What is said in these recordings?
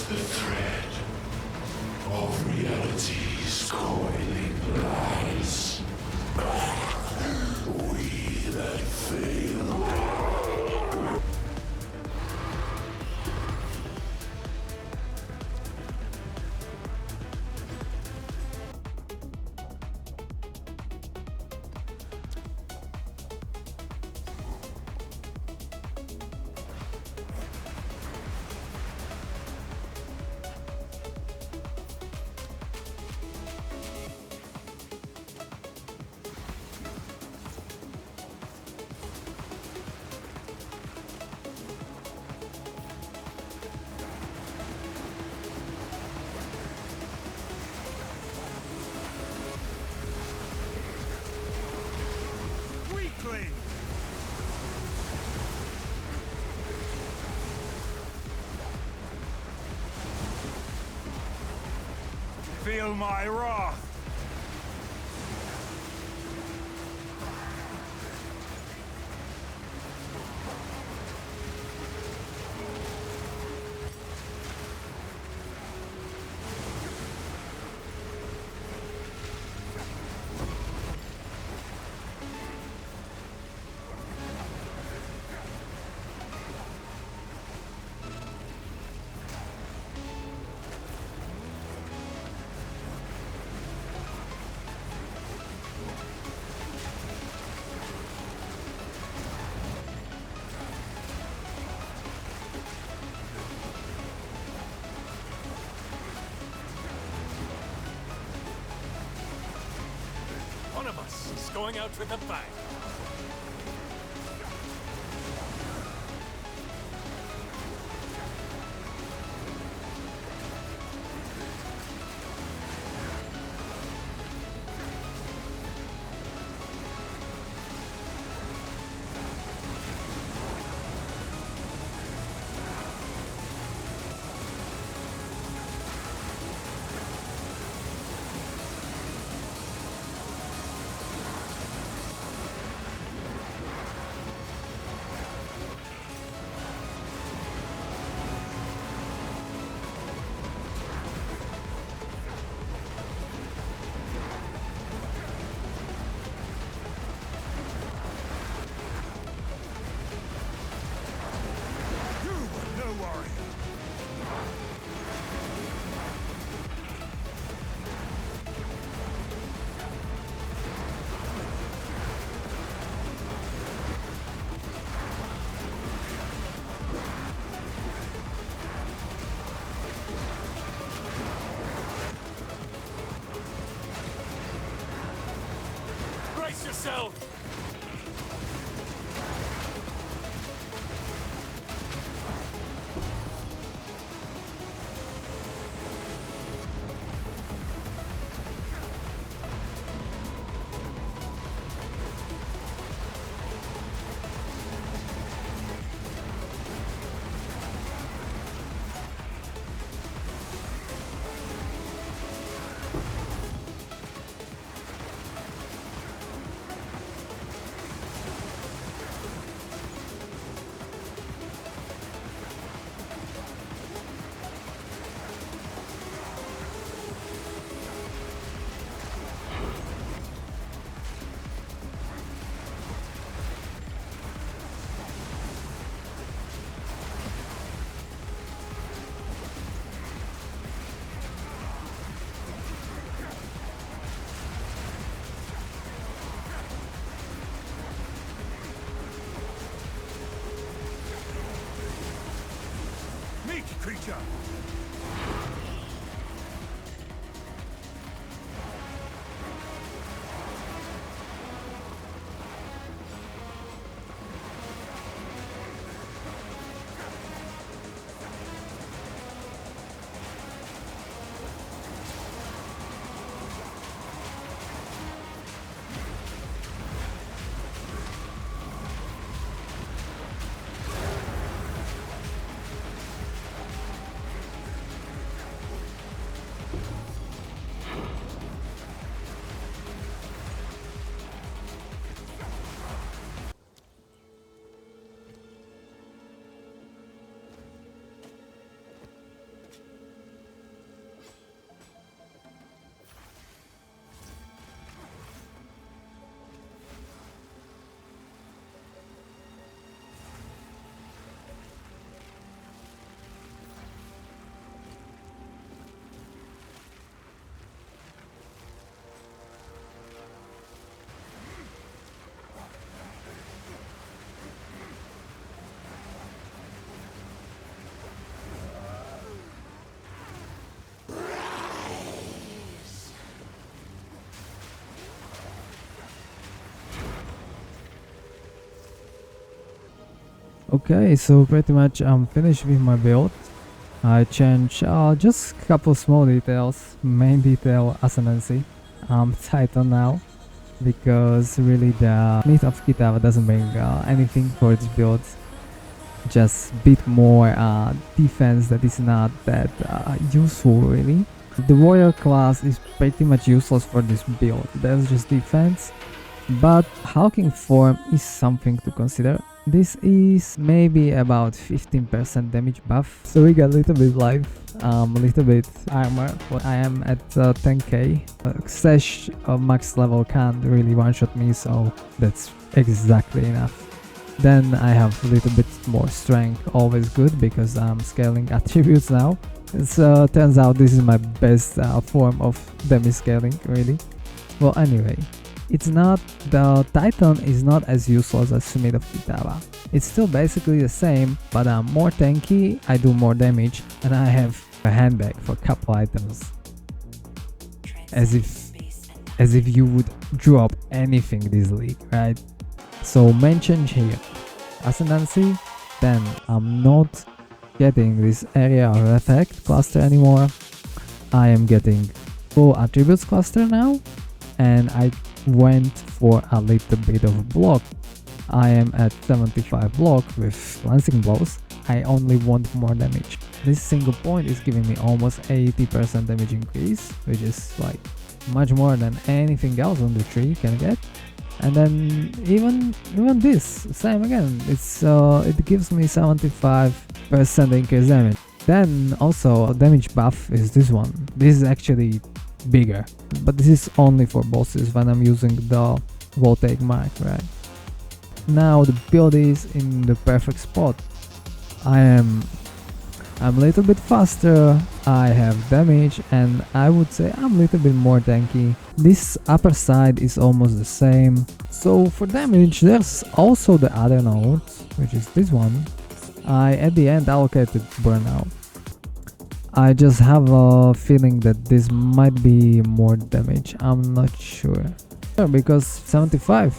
the thread of reality's coiling lies. We that fail. Feel my wrath! One of us is going out with a bang. Brace yourself! Creature! Okay, so pretty much I'm finished with my build. I changed just a couple small details. Main detail Ascendancy. Titan now, because really the Smith of Kitava doesn't bring anything for its build. Just bit more defense that is not that useful really. The warrior class is pretty much useless for this build. There's just defense, but hulking form is something to consider. This is maybe about 15% damage buff, so we got a little bit life, a little bit armor, but I am at 10k. XESHT max level can't really one-shot me, so that's exactly enough. Then I have a little bit more strength, always good because I'm scaling attributes now. So turns out this is my best form of damage scaling really. Well, anyway, the Titan is not as useless as Smith of Kitava. It's still basically the same, but I'm more tanky, I do more damage, and I have a handbag for a couple items. As if you would drop anything this league, right? So main change here, Ascendancy. Then I'm not getting this area of effect cluster anymore. I am getting full attributes cluster now, and I went for a little bit of block. I am at 75 block with glancing blows. I only want more damage. This single point is giving me almost 80% damage increase, which is like much more than anything else on the tree can get. And then even this same again, it gives me 75% increased damage. Then also damage buff is this one. This is actually bigger, but this is only for bosses when I'm using the voltaic mark, right? Now the build is in the perfect spot. I'm a little bit faster, I have damage, and I would say I'm a little bit more tanky. This upper side is almost the same. So for damage, there's also the other node, which is this one. I at the end allocated burnout. I just have a feeling that this might be more damage, I'm not sure. Because 75%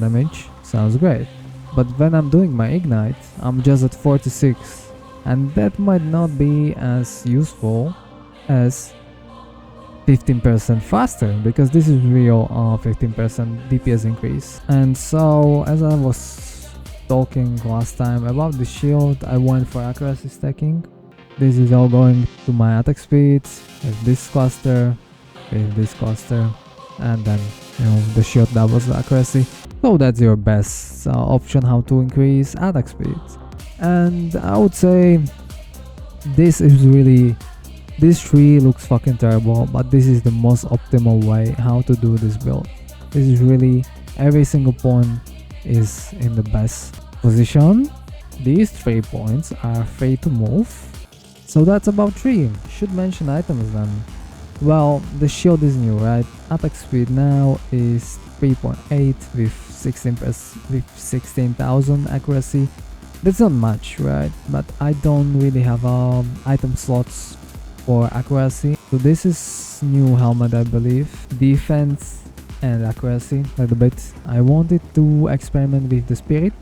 damage sounds great, but when I'm doing my Ignite, I'm just at 46, and that might not be as useful as 15% faster, because this is real 15% DPS increase. And so, as I was talking last time about the shield, I went for accuracy stacking. This is all going to my attack speed with this cluster, and then the shield doubles the accuracy. So that's your best option how to increase attack speed. And I would say this tree looks fucking terrible, but this is the most optimal way how to do this build. This is really, every single point is in the best position. These 3 points are free to move. So that's about 3. Should mention items then. Well, the shield is new, right? Attack speed now is 3.8 with 16,000 accuracy. That's not much, right? But I don't really have item slots for accuracy. So this is new helmet, I believe. Defense and accuracy a little bit. I wanted to experiment with the spirit.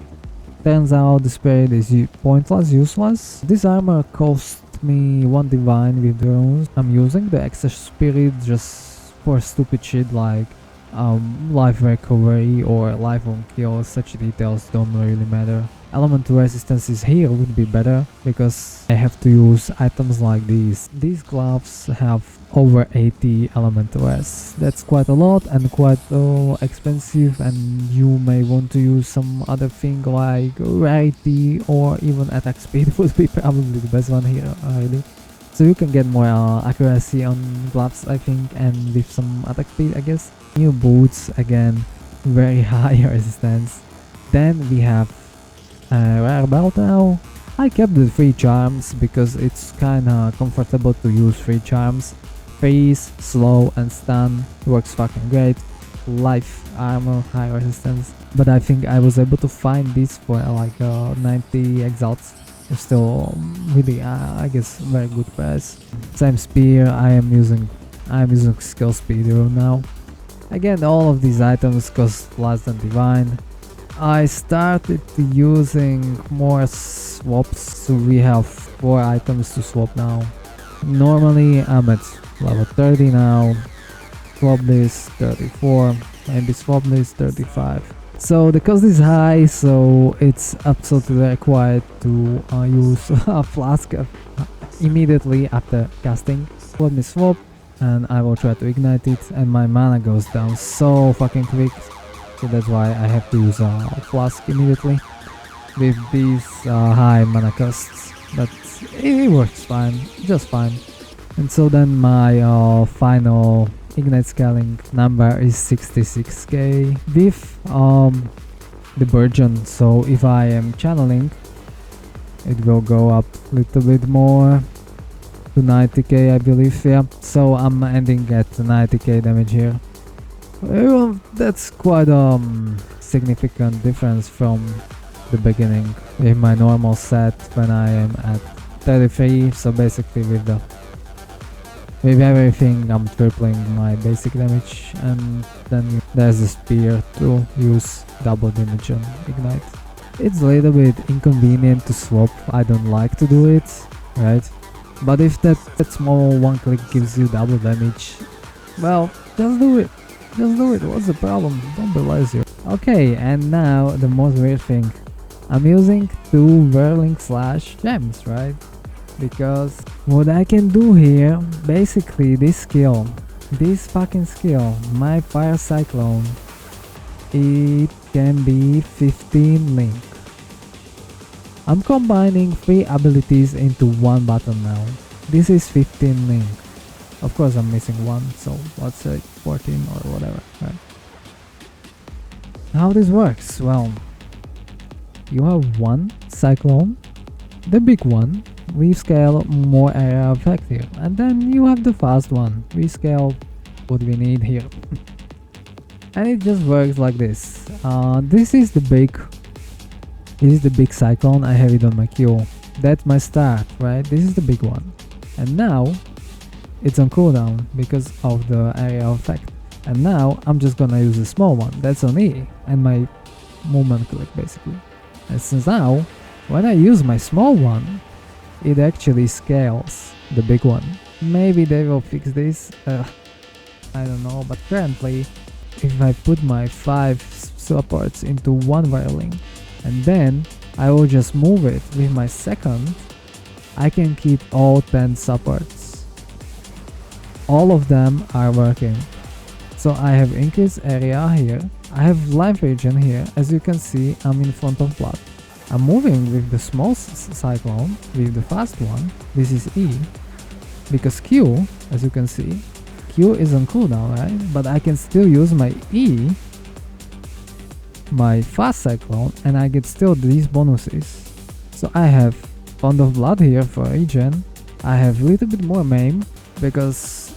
Turns out the spirit is pointless, useless. This armor cost me 1 divine with the runes. I'm using the XESHT spirit just for stupid shit like life recovery or life on kill. Such details don't really matter. Elemental resistances here would be better because I have to use items like these. These gloves have over 80 elemental res. That's quite a lot and quite expensive, and you may want to use some other thing like rarity or even attack speed would be probably the best one here really. So you can get more accuracy on gloves, I think, and with some attack speed, I guess. New boots, again, very high resistance. Then we have rare belt now. I kept the 3 charms because it's kinda comfortable to use 3 charms. Freeze, slow, and stun works fucking great. Life, armor, high resistance. But I think I was able to find this for like 90 exalts. It's still really, I guess, very good price. Same spear. I am using skill speed rune now. Again, all of these items cost less than divine. I started using more swaps, so we have 4 items to swap now. Normally I'm at level 30 now, swap list 34, maybe swap list 35. So the cost is high, so it's absolutely required to use a flask immediately after casting. Let me swap and I will try to ignite it, and my mana goes down so fucking quick, so that's why I have to use a flask immediately with these high mana costs, but it works fine, just fine. And so then my final Ignite scaling number is 66k with the burgeon, so if I am channeling it will go up a little bit more to 90k I believe, yeah. So I'm ending at 90k damage here. Well, that's quite a significant difference from the beginning with my normal set when I am at 33, so basically with everything I'm tripling my basic damage, and then there's the spear to use double damage on Ignite. It's a little bit inconvenient to swap, I don't like to do it, right? But if that small one click gives you double damage, well, just do it. Just do it, what's the problem? Don't be lazy. Okay, and now the most weird thing. I'm using 2 whirling slash gems, right? Because what I can do here, basically this fucking skill, my fire cyclone, it can be 15 link. I'm combining 3 abilities into one button now. This is 15 link. Of course I'm missing one, so let's say 14 or whatever, right? How this works? Well, you have one cyclone, the big one, we scale more area effect here, and then you have the fast one, we scale what we need here. And it just works like this. This is the big cyclone, I have it on my queue. That's my start, right? This is the big one, and now it's on cooldown because of the area effect. And now I'm just gonna use the small one, that's on E, and my movement click basically. And since now, when I use my small one, it actually scales the big one. Maybe they will fix this, I don't know, but currently, if I put my 5 supports into one whirling, and then I will just move it with my second, I can keep all 10 supports. All of them are working. So I have increased area here, I have life regen here, as you can see I'm in front of blood. I'm moving with the small cyclone, with the fast one, this is E, because Q, as you can see, Q is on cooldown, right? But I can still use my E, my fast cyclone, and I get still these bonuses. So I have Font of Blood here for regen, I have a little bit more maim, because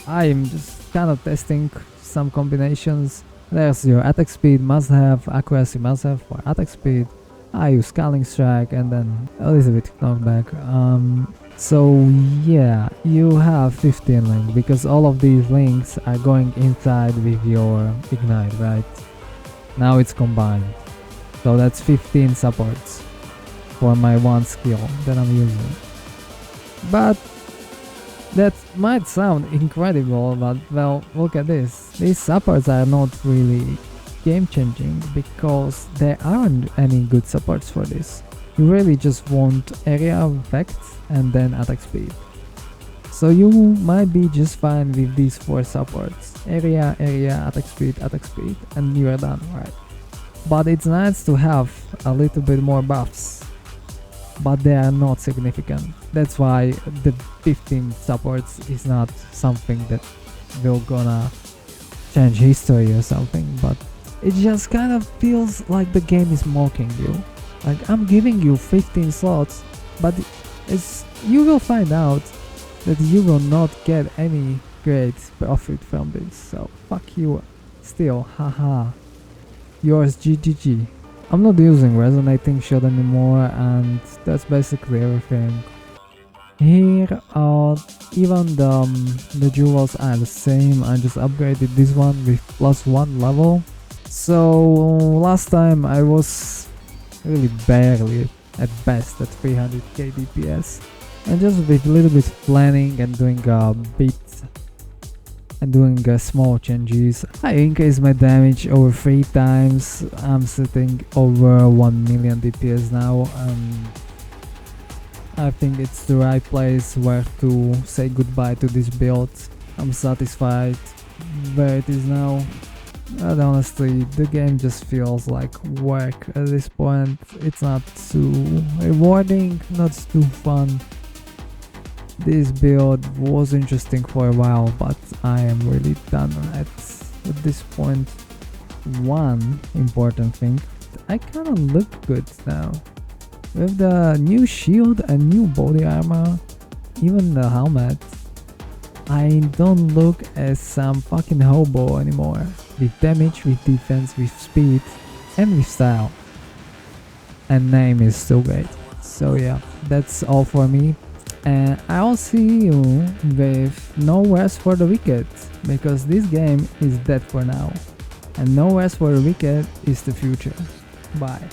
I am just kind of testing some combinations. There's your attack speed must have, accuracy must have for attack speed. I use Scaling Strike and then a little bit knockback. So yeah, you have 15 link because all of these links are going inside with your Ignite, right? Now it's combined. So that's 15 supports for my one skill that I'm using. But that might sound incredible, but well, look at this. These supports are not really game changing because there aren't any good supports for this. You really just want area effect and then attack speed. So you might be just fine with these 4 supports. Area, attack speed, and you are done, right? But it's nice to have a little bit more buffs, but they are not significant. That's why the 15 supports is not something that will gonna change history or something, but it just kind of feels like the game is mocking you. Like, I'm giving you 15 slots, but you will find out that you will not get any great profit from this, so fuck you still, haha. Yours GGG. I'm not using resonating shot anymore, and that's basically everything. Here even the jewels are the same. I just upgraded this one with +1 level So last time I was really barely at best at 300k DPS, and just with a little bit of planning and doing a bit and doing small changes, I increased my damage over 3 times. I'm sitting over 1 million DPS now, and I think it's the right place where to say goodbye to this build. I'm satisfied where it is now. But honestly, the game just feels like work at this point. It's not too rewarding, not too fun. This build was interesting for a while, but I am really done at this point. One important thing, I kinda look good now. With the new shield and new body armor, even the helmet, I don't look as some fucking hobo anymore. With damage, with defense, with speed, and with style. And name is still great. So yeah, that's all for me. And I'll see you with No Rest for the Wicked, because this game is dead for now. And No Rest for the Wicked is the future. Bye.